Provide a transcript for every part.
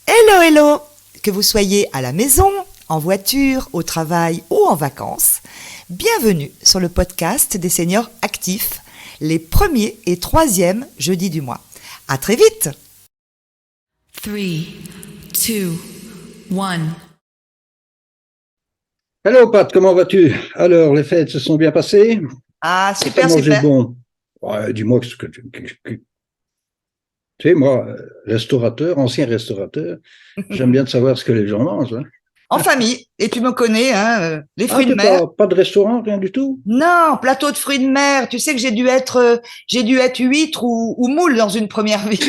Hello, hello! Que vous soyez à la maison, en voiture, au travail ou en vacances, bienvenue sur le podcast des seniors actifs, les premiers et troisièmes jeudis du mois. À très vite! 3, 2, 1. Hello Pat, comment vas-tu? Alors, les fêtes se sont bien passées? Ah, T'as super, mangé super! bon? Ouais, dis-moi ce que tu sais, moi, restaurateur, ancien restaurateur, j'aime bien de savoir ce que les gens mangent, hein. En famille, et tu me connais, hein, les Ah, fruits de mer. pas de restaurant, rien du tout? Non, plateau de fruits de mer. Tu sais que j'ai dû être huître ou moule dans une première vie.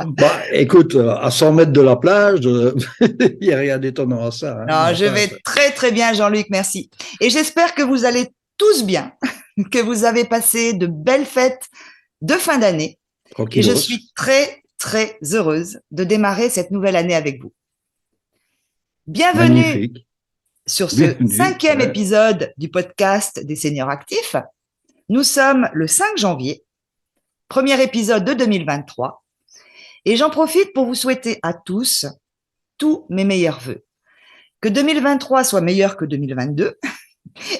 Bah, écoute, à 100 mètres de la plage, il n'y a rien d'étonnant à ça, hein, mais Non, je enfin, vais très très bien, Jean-Luc, merci. Et j'espère que vous allez tous bien, que vous avez passé de belles fêtes de fin d'année. Et je tranquillos. suis très très heureuse de démarrer cette nouvelle année avec vous. Bienvenue Magnifique. sur ce Bienvenue. 5e épisode du podcast des seniors actifs. Nous sommes le 5 janvier, premier épisode de 2023. Et j'en profite pour vous souhaiter à tous mes meilleurs vœux. Que 2023 soit meilleur que 2022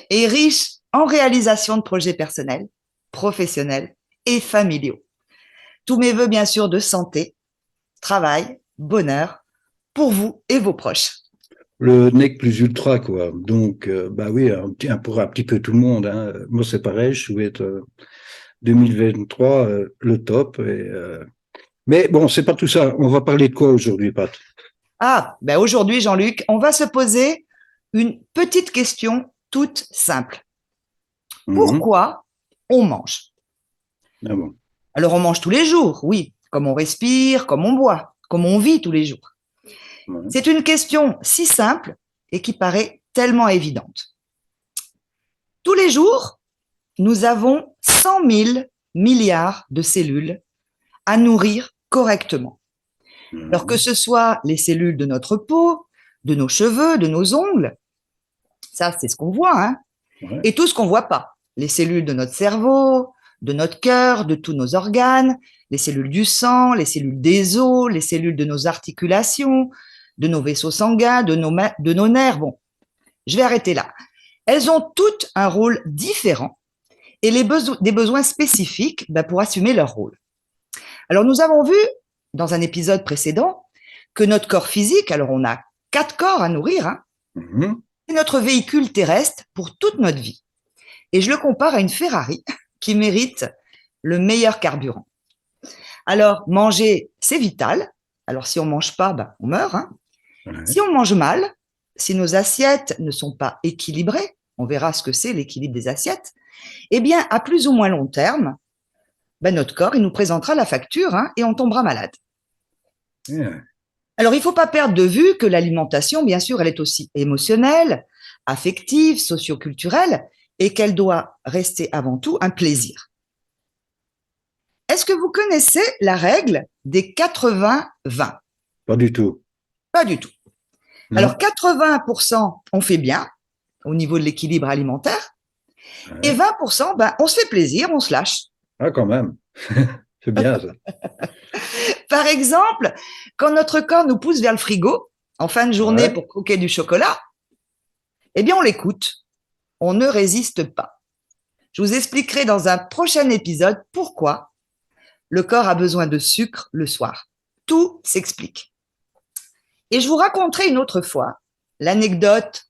et riche en réalisation de projets personnels, professionnels et familiaux. Tous mes vœux, bien sûr, de santé, travail, bonheur pour vous et vos proches. Le nec plus ultra, quoi. Donc, bah oui, pour un petit peu tout le monde, hein. Moi, c'est pareil, je souhaite 2023 le top. Mais bon, c'est pas tout ça. On va parler de quoi aujourd'hui, Pat? Ben aujourd'hui, Jean-Luc, on va se poser une petite question toute simple. Mhm. Pourquoi on mange? Ah bon. Alors, on mange tous les jours, oui, comme on respire, comme on boit, comme on vit tous les jours. Ouais. C'est une question si simple et qui paraît tellement évidente. Tous les jours, nous avons 100 000 milliards de cellules à nourrir correctement. Alors que Mhm. ce soit les cellules de notre peau, de nos cheveux, de nos ongles, ça c'est ce qu'on voit, hein, Ouais. et tout ce qu'on voit pas. Les cellules de notre cerveau, de notre cœur, de tous nos organes, les cellules du sang, les cellules des os, les cellules de nos articulations, de nos vaisseaux sanguins, de nos nerfs. Bon, je vais arrêter là. Elles ont toutes un rôle différent et des besoins spécifiques pour assumer leur rôle. Alors, nous avons vu dans un épisode précédent que notre corps physique, alors on a 4 corps à nourrir, hein, Mhm. c'est notre véhicule terrestre pour toute notre vie. Et je le compare à une Ferrari qui mérite le meilleur carburant. Alors, manger, c'est vital. Alors, si on mange pas, on meurt, hein. Ouais. Si on mange mal, si nos assiettes ne sont pas équilibrées, on verra ce que c'est l'équilibre des assiettes, eh bien, à plus ou moins long terme, notre corps, il nous présentera la facture, hein, et on tombera malade. Yeah. Alors, il ne faut pas perdre de vue que l'alimentation, bien sûr, elle est aussi émotionnelle, affective, socioculturelle, et qu'elle doit rester avant tout un plaisir. Est-ce que vous connaissez la règle des 80-20? Pas du tout. Pas du tout. Alors, Non. 80%, on fait bien au niveau de l'équilibre alimentaire, et Ouais. 20%, on se fait plaisir, on se lâche. Ah, quand même. C'est bien, ça. Par exemple, quand notre corps nous pousse vers le frigo en fin de journée Ouais. pour croquer du chocolat, eh bien, on l'écoute. On ne résiste pas. Je vous expliquerai dans un prochain épisode pourquoi le corps a besoin de sucre le soir. Tout s'explique. Et je vous raconterai une autre fois l'anecdote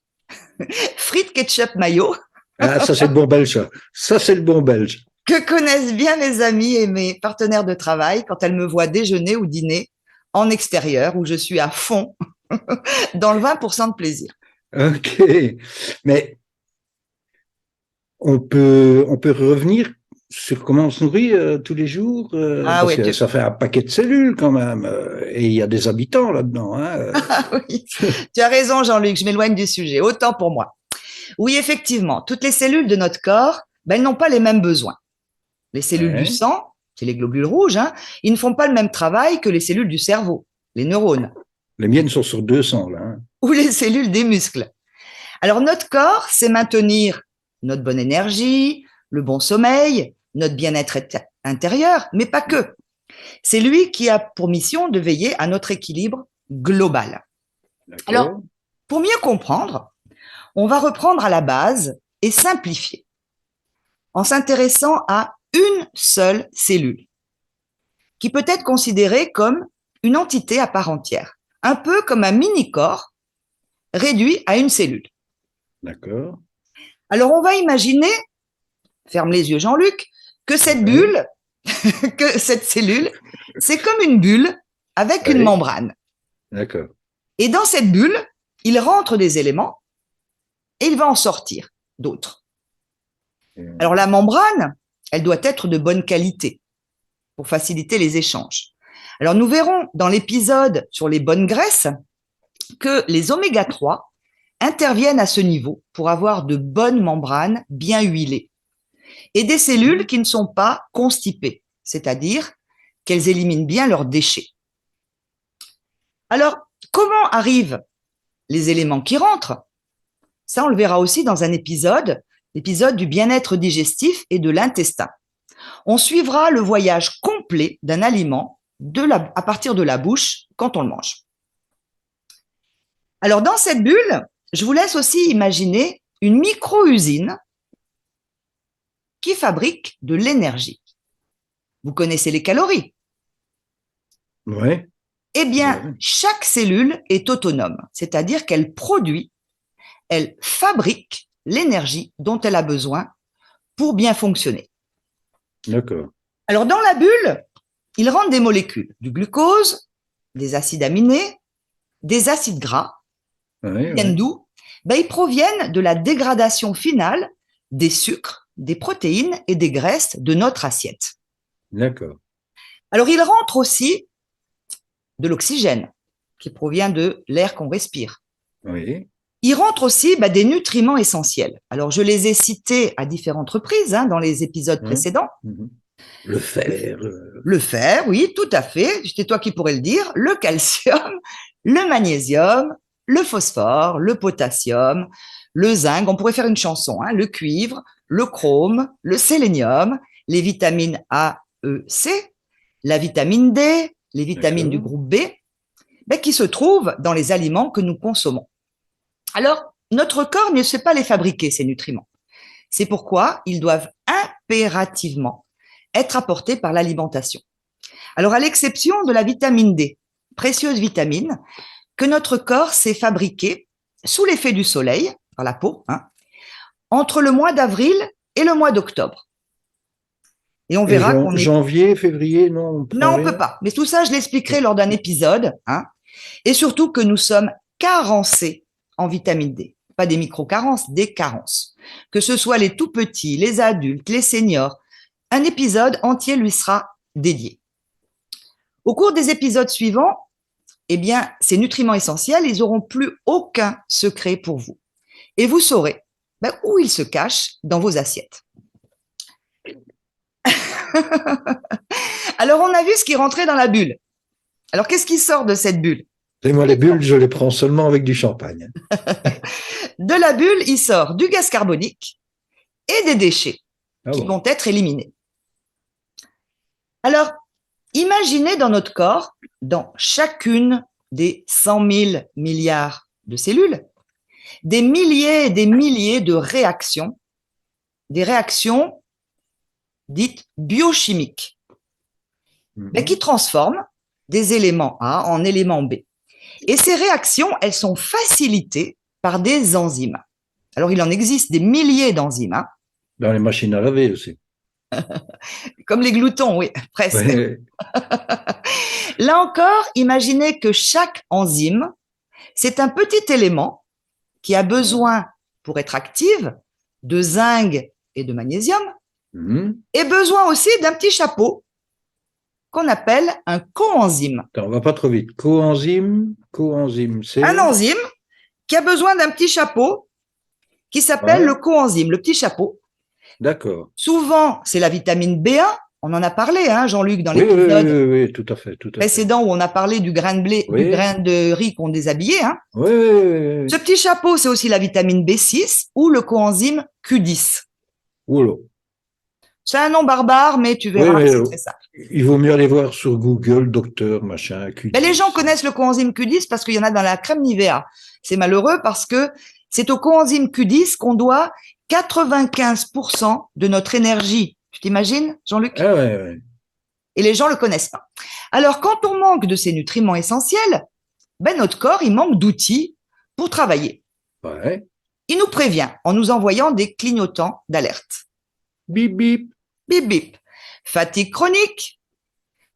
frites, ketchup, mayo Ah, ça, c'est le bon belge, ça. Ça, c'est le bon belge. que connaissent bien mes amis et mes partenaires de travail quand elles me voient déjeuner ou dîner en extérieur où je suis à fond dans le 20% de plaisir. OK. Mais on peut revenir sur comment on se nourrit tous les jours, Ah parce oui, que ça fait un paquet de cellules quand même, et il y a des habitants là-dedans, hein. oui, tu as raison Jean-Luc, je m'éloigne du sujet, autant pour moi. Oui, effectivement, toutes les cellules de notre corps, elles n'ont pas les mêmes besoins. Les cellules du Ouais. sang, c'est les globules rouges, hein, ils ne font pas le même travail que les cellules du cerveau, les neurones, Les miennes sont sur 200 là, hein. ou les cellules des muscles. Alors notre corps, c'est maintenir notre bonne énergie, le bon sommeil, notre bien-être intérieur, mais pas que. C'est lui qui a pour mission de veiller à notre équilibre global. Alors, pour mieux comprendre, on va reprendre à la base et simplifier en s'intéressant à une seule cellule qui peut être considérée comme une entité à part entière, un peu comme un mini-corps réduit à une cellule. D'accord. Alors, on va imaginer, ferme les yeux Jean-Luc, que cette bulle, que cette cellule, c'est comme une bulle avec une membrane. D'accord. Et dans cette bulle, il rentre des éléments et il va en sortir d'autres. Alors, la membrane, elle doit être de bonne qualité pour faciliter les échanges. Alors, nous verrons dans l'épisode sur les bonnes graisses que les oméga 3 interviennent à ce niveau pour avoir de bonnes membranes bien huilées et des cellules qui ne sont pas constipées, c'est-à-dire qu'elles éliminent bien leurs déchets. Alors, comment arrivent les éléments qui rentrent? Ça, on le verra aussi dans un épisode, l'épisode du bien-être digestif et de l'intestin. On suivra le voyage complet d'un aliment à partir de la bouche quand on le mange. Alors, dans cette bulle, je vous laisse aussi imaginer une micro-usine qui fabrique de l'énergie. Vous connaissez les calories? Oui. Eh bien, chaque cellule est autonome, c'est-à-dire qu'elle produit, elle fabrique l'énergie dont elle a besoin pour bien fonctionner. D'accord. Alors, dans la bulle, il rentre des molécules, du glucose, des acides aminés, des acides gras, viennent d'où? Ils proviennent de la dégradation finale des sucres, des protéines et des graisses de notre assiette. D'accord. Alors, il rentre aussi de l'oxygène qui provient de l'air qu'on respire. Oui. Il rentre aussi des nutriments essentiels. Alors, je les ai cités à différentes reprises dans les épisodes précédents. Le fer. Le fer, oui, tout à fait. C'est toi qui pourrais le dire. Le calcium, le magnésium, le phosphore, le potassium, le zinc. On pourrait faire une chanson. Le cuivre, le chrome, le sélénium, les vitamines A, E, C, la vitamine D, les vitamines du groupe B, qui se trouvent dans les aliments que nous consommons. Alors, notre corps ne sait pas les fabriquer, ces nutriments. C'est pourquoi ils doivent impérativement être apportés par l'alimentation. Alors, à l'exception de la vitamine D, précieuse vitamine, que notre corps sait fabriquer sous l'effet du soleil, par la peau, entre le mois d'avril et le mois d'octobre. Et on verra qu'on est... Janvier, février, non? Non, on ne peut pas. Mais tout ça, je l'expliquerai lors d'un épisode. Et surtout que nous sommes carencés en vitamine D. Pas des micro-carences, des carences. Que ce soit les tout petits, les adultes, les seniors, un épisode entier lui sera dédié. Au cours des épisodes suivants, ces nutriments essentiels, ils n'auront plus aucun secret pour vous. Et vous saurez où ils se cachent dans vos assiettes. Alors, on a vu ce qui rentrait dans la bulle. Alors, qu'est-ce qui sort de cette bulle? Et moi, les bulles, je les prends seulement avec du champagne. De la bulle, il sort du gaz carbonique et des déchets qui vont être éliminés. Alors, imaginez dans notre corps, dans chacune des 100 000 milliards de cellules, des milliers et des milliers de réactions, des réactions dites biochimiques, qui transforment des éléments A en éléments B. Et ces réactions, elles sont facilitées par des enzymes. Alors, il en existe des milliers d'enzymes. Dans les machines à laver aussi. Comme les gloutons, oui, presque. Ouais. Là encore, imaginez que chaque enzyme, c'est un petit élément qui a besoin, pour être active, de zinc et de magnésium, et besoin aussi d'un petit chapeau qu'on appelle un coenzyme. Attends, on va pas trop vite. Coenzyme, c'est... Un enzyme qui a besoin d'un petit chapeau qui s'appelle le coenzyme, le petit chapeau. D'accord. Souvent, c'est la vitamine B1. On en a parlé, Jean-Luc, dans l'épisode oui, tout à fait. précédent où on a parlé du grain de blé, du grain de riz qu'on déshabillait. Oui. Ce petit chapeau, c'est aussi la vitamine B6 ou le coenzyme Q10. Oula. C'est un nom barbare, mais tu Oui, verras que mais c'est très simple. il vaut mieux aller voir sur Google, docteur, machin, Ben, les gens Q10. connaissent le coenzyme Q10 parce qu'il y en a dans la crème Nivea. C'est malheureux parce que c'est au coenzyme Q10 qu'on doit 95% de notre énergie. Tu t'imagines, Jean-Luc? Ah ouais, Et les gens le connaissent pas. Alors, quand on manque de ces nutriments essentiels, ben, notre corps, il manque d'outils pour travailler. ouais. Ouais. Il nous prévient en nous envoyant des clignotants d'alerte. Bip, bip. Bip bip. Fatigue chronique,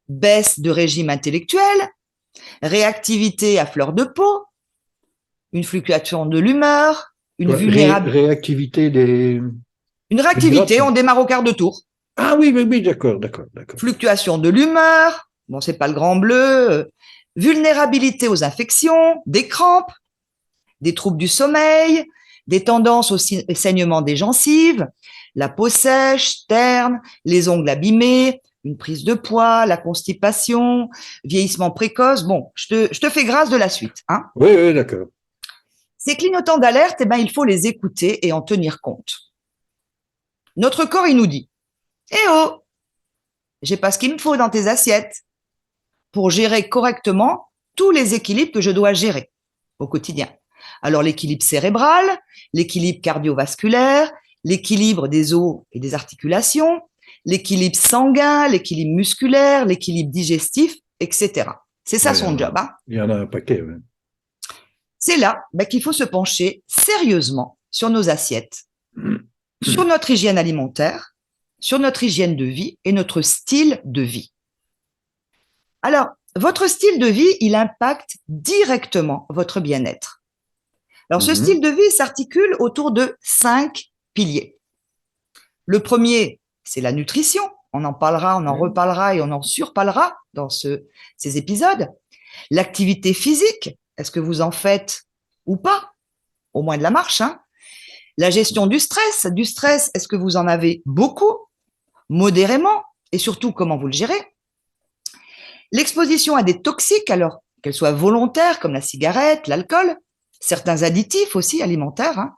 baisse de régime intellectuel, réactivité à fleur de peau, une fluctuation de l'humeur, une Ouais, réactivité une des grappes. réactivité, on démarre au quart de tour. Ah oui, oui, oui, d'accord, d'accord, d'accord. Fluctuation de l'humeur, bon, c'est pas le grand bleu, vulnérabilité aux infections, des crampes, des troubles du sommeil, des tendances au saignement des gencives, la peau sèche, terne, les ongles abîmés, une prise de poids, la constipation, vieillissement précoce. Bon, je te fais grâce de la suite. Hein. Oui, oui, d'accord. Ces clignotants d'alerte, eh ben, il faut les écouter et en tenir compte. Notre corps, il nous dit, eh oh, j'ai pas ce qu'il me faut dans tes assiettes pour gérer correctement tous les équilibres que je dois gérer au quotidien. Alors l'équilibre cérébral, l'équilibre cardiovasculaire, l'équilibre des os et des articulations, l'équilibre sanguin, l'équilibre musculaire, l'équilibre digestif, etc. C'est ça Ouais, son job. Hein. il y en a un paquet. Ouais. C'est là qu'il faut se pencher sérieusement sur nos assiettes, sur notre hygiène alimentaire, sur notre hygiène de vie et notre style de vie. Alors, votre style de vie, il impacte directement votre bien-être. Alors, ce style de vie s'articule autour de 5 piliers. Le premier, c'est la nutrition. On en parlera, on en reparlera et on en surparlera dans ces épisodes. L'activité physique, est-ce que vous en faites ou pas? Au moins de la marche. Hein. La gestion du stress. Du stress, est-ce que vous en avez beaucoup, modérément et surtout comment vous le gérez? L'exposition à des toxiques, alors qu'elles soient volontaires comme la cigarette, l'alcool, certains additifs aussi alimentaires, hein,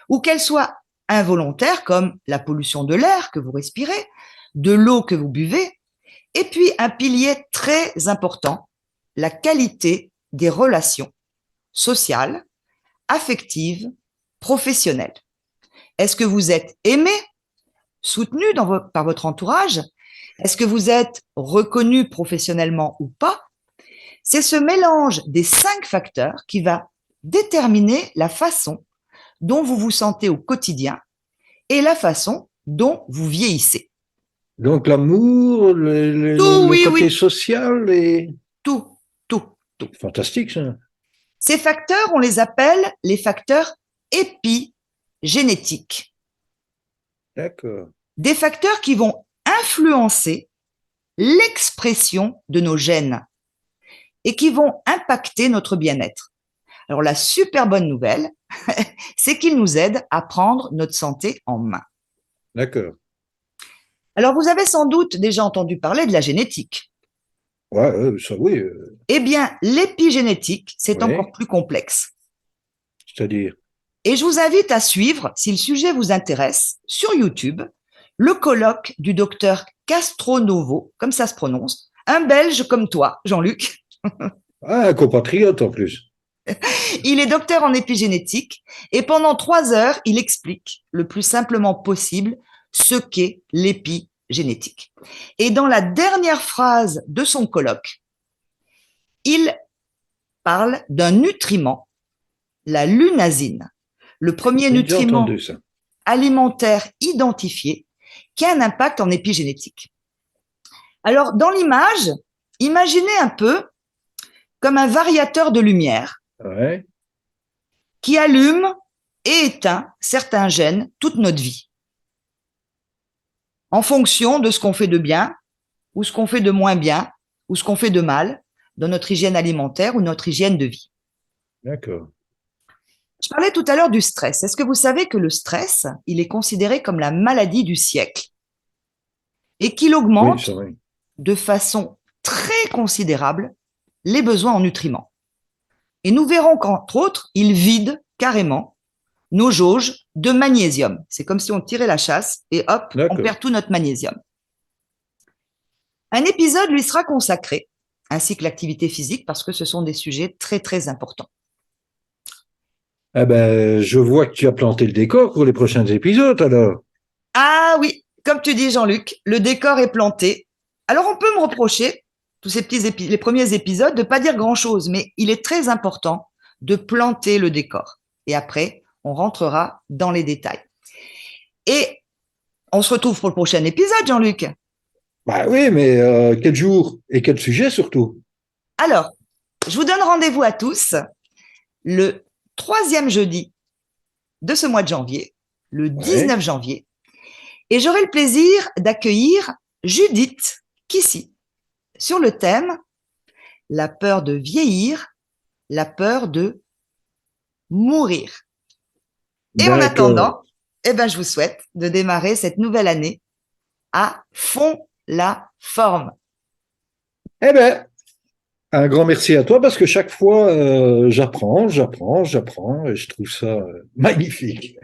ou qu'elles soient involontaires comme la pollution de l'air que vous respirez, de l'eau que vous buvez, et puis un pilier très important, la qualité des relations sociales, affectives, professionnelles. Est-ce que vous êtes aimé, soutenu par votre entourage? Est-ce que vous êtes reconnu professionnellement ou pas? C'est ce mélange des 5 facteurs qui va déterminer la façon dont vous vous sentez au quotidien et la façon dont vous vieillissez. Donc l'amour, Tout, le oui, côté oui, social est tout, tout, tout. fantastique, ça. Ces facteurs, on les appelle les facteurs épigénétiques. D'accord. Des facteurs qui vont influencer l'expression de nos gènes et qui vont impacter notre bien-être. Alors la super bonne nouvelle, c'est qu'ils nous aident à prendre notre santé en main. D'accord. Alors vous avez sans doute déjà entendu parler de la génétique. Ouais, ça oui. Eh bien, l'épigénétique, c'est Oui. encore plus complexe. C'est-à-dire. Et je vous invite à suivre, si le sujet vous intéresse, sur YouTube, le colloque du docteur Castronovo, comme ça se prononce, un Belge comme toi, Jean-Luc. Ah, un compatriote en plus. Il est docteur en épigénétique et pendant 3 heures, il explique le plus simplement possible ce qu'est l'épigénétique. Et dans la dernière phrase de son colloque, il parle d'un nutriment, la lunasine, le premier J'ai déjà nutriment entendu ça. alimentaire identifié qui a un impact en épigénétique. Alors, dans l'image, imaginez un peu comme un variateur de lumière Ouais. qui allume et éteint certains gènes toute notre vie, en fonction de ce qu'on fait de bien, ou ce qu'on fait de moins bien, ou ce qu'on fait de mal dans notre hygiène alimentaire ou notre hygiène de vie. D'accord. Je parlais tout à l'heure du stress. Est-ce que vous savez que le stress, il est considéré comme la maladie du siècle et qu'il Oui, augmente ça oui. de façon très considérable les besoins en nutriments. Et nous verrons qu'entre autres, il vide carrément nos jauges de magnésium. C'est comme si on tirait la chasse et hop, on D'accord. perd tout notre magnésium. Un épisode lui sera consacré, ainsi que l'activité physique, parce que ce sont des sujets très, très importants. Eh ben, je vois que tu as planté le décor pour les prochains épisodes, alors. Ah oui, comme tu dis, Jean-Luc, le décor est planté. Alors, on peut me reprocher, tous ces les premiers épisodes, de ne pas dire grand-chose, mais il est très important de planter le décor. Et après, on rentrera dans les détails. Et on se retrouve pour le prochain épisode, Jean-Luc. Bah oui, mais quel jour et quel sujet surtout? Alors, je vous donne rendez-vous à tous le 3e jeudi de ce mois de janvier, le Ouais. 19 janvier, et j'aurai le plaisir d'accueillir Judith Kissy sur le thème la peur de vieillir, la peur de mourir. Et en D'accord. attendant, eh ben, je vous souhaite de démarrer cette nouvelle année à fond la forme. Eh ben, un grand merci à toi parce que chaque fois, j'apprends et je trouve ça magnifique.